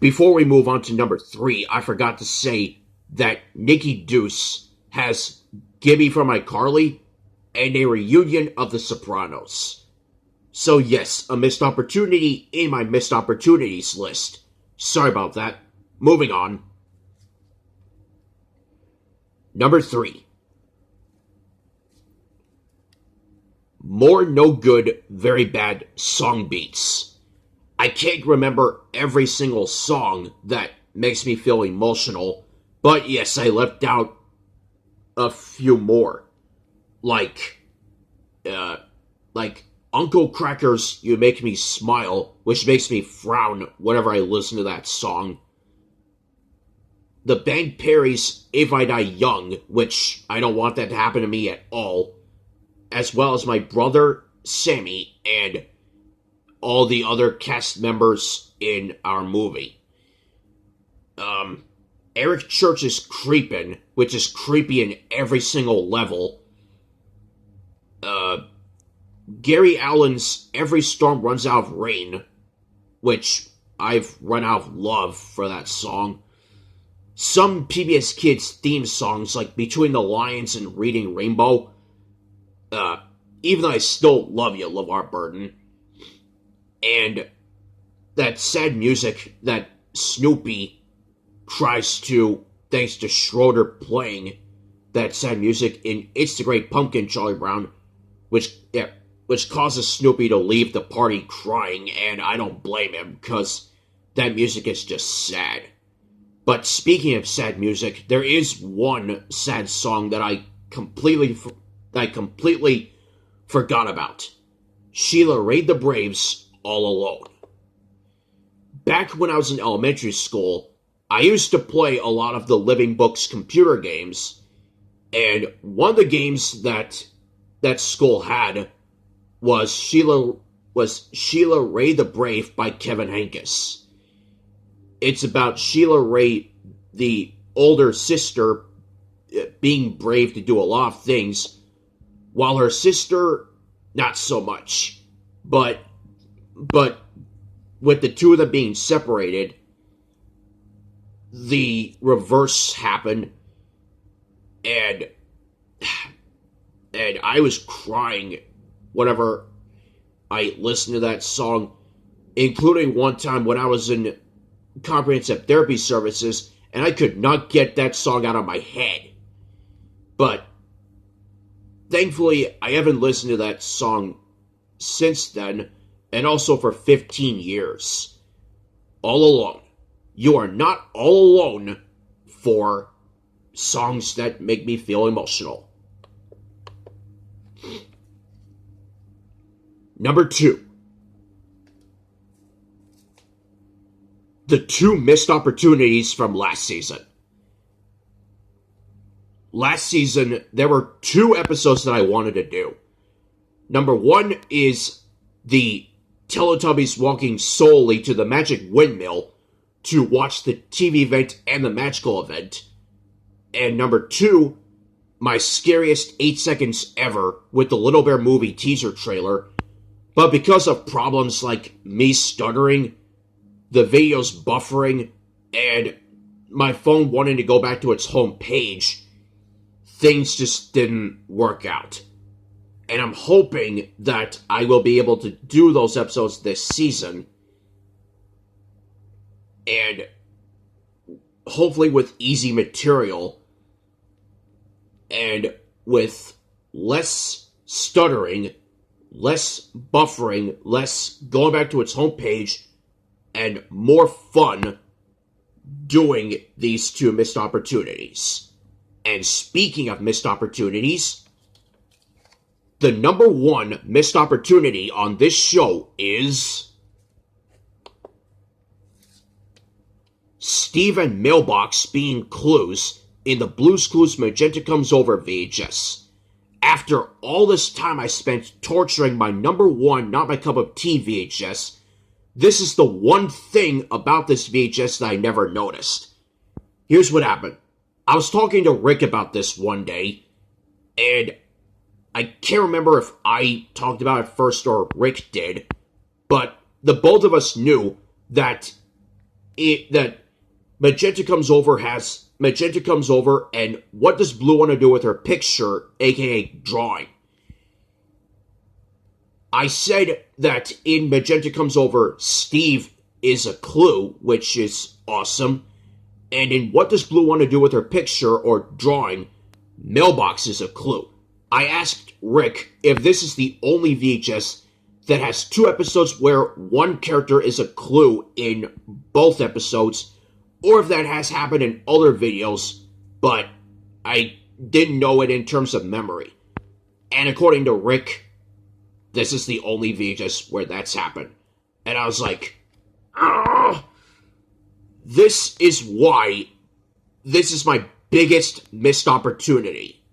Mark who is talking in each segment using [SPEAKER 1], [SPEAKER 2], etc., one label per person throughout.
[SPEAKER 1] before we move on to number 3, I forgot to say that Nikki Deuce has Gibby from iCarly and a reunion of The Sopranos. So yes, a missed opportunity in my missed opportunities list. Sorry about that. Moving on. Number 3. More no good, very bad song beats. I can't remember every single song that makes me feel emotional, but yes, I left out a few more. Like Uncle Cracker's You Make Me Smile, which makes me frown whenever I listen to that song. The band Perry's If I Die Young, which I don't want that to happen to me at all. As well as my brother, Sammy, and all the other cast members in our movie. Eric Church's Creepin', which is creepy in every single level. Gary Allen's Every Storm Runs Out of Rain, which I've run out of love for that song. Some PBS Kids theme songs, like Between the Lions and Reading Rainbow. Even though I still love you, LeVar Burton. And that sad music that Snoopy tries to, thanks to Schroeder playing that sad music in It's the Great Pumpkin, Charlie Brown, which causes Snoopy to leave the party crying, and I don't blame him, because that music is just sad. But speaking of sad music, there is one sad song that I completely forgot about. Sheila Raid the Braves, All Alone. Back when I was in elementary school, I used to play a lot of the Living Books computer games, and one of the games that school had was Sheila Ray the Brave by Kevin Hankus. It's about Sheila Ray, the older sister, being brave to do a lot of things, while her sister, not so much. But with the two of them being separated, the reverse happened, and I was crying whenever I listened to that song, including one time when I was in comprehensive therapy services, and I could not get that song out of my head. But thankfully, I haven't listened to that song since then, and also for 15 years. All Alone. You are not all alone for songs that make me feel emotional. Number 2. The 2 missed opportunities from last season. Last season, there were 2 episodes that I wanted to do. Number 1 is the Teletubbies walking solely to the Magic Windmill to watch the TV event and the magical event. And number 2, my scariest 8 seconds ever with the Little Bear movie teaser trailer. But because of problems like me stuttering, the video's buffering, and my phone wanting to go back to its home page, things just didn't work out. And I'm hoping that I will be able to do those episodes this season, and hopefully with easy material, and with less stuttering, less buffering, less going back to its homepage, and more fun doing these 2 missed opportunities. And speaking of missed opportunities, the number 1 missed opportunity on this show is Steve and Mailbox being clues in the Blue's Clues Magenta Comes Over VHS. After all this time I spent torturing my number 1 Not My Cup of Tea VHS, this is the one thing about this VHS that I never noticed. Here's what happened. I was talking to Rick about this one day, and I can't remember if I talked about it first or Rick did, but the both of us knew that that Magenta comes over and what does Blue want to do with her picture, aka drawing? I said that in Magenta Comes Over, Steve is a clue, which is awesome. And in What Does Blue Want to Do with Her Picture or Drawing, Mailbox is a clue. I asked Rick if this is the only VHS that has 2 episodes where one character is a clue in both episodes, or if that has happened in other videos, but I didn't know it in terms of memory. And according to Rick, this is the only VHS where that's happened. And I was like, this is why this is my biggest missed opportunity.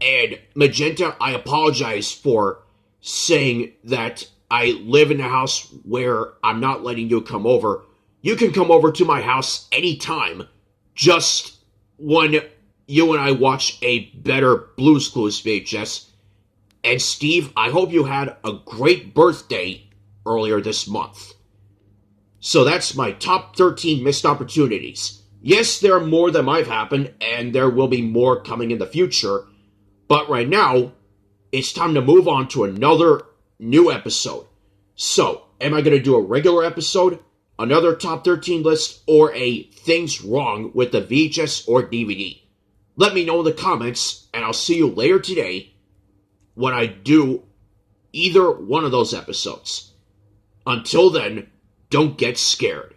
[SPEAKER 1] And Magenta, I apologize for saying that I live in a house where I'm not letting you come over. You can come over to my house anytime, just when you and I watch a better Blue's Clues VHS. And Steve, I hope you had a great birthday earlier this month. So that's my top 13 missed opportunities. Yes, there are more that might have happened, and there will be more coming in the future. But right now, it's time to move on to another new episode. So, am I going to do a regular episode, another top 13 list, or a things wrong with the VHS or DVD? Let me know in the comments, and I'll see you later today when I do either one of those episodes. Until then, don't get scared.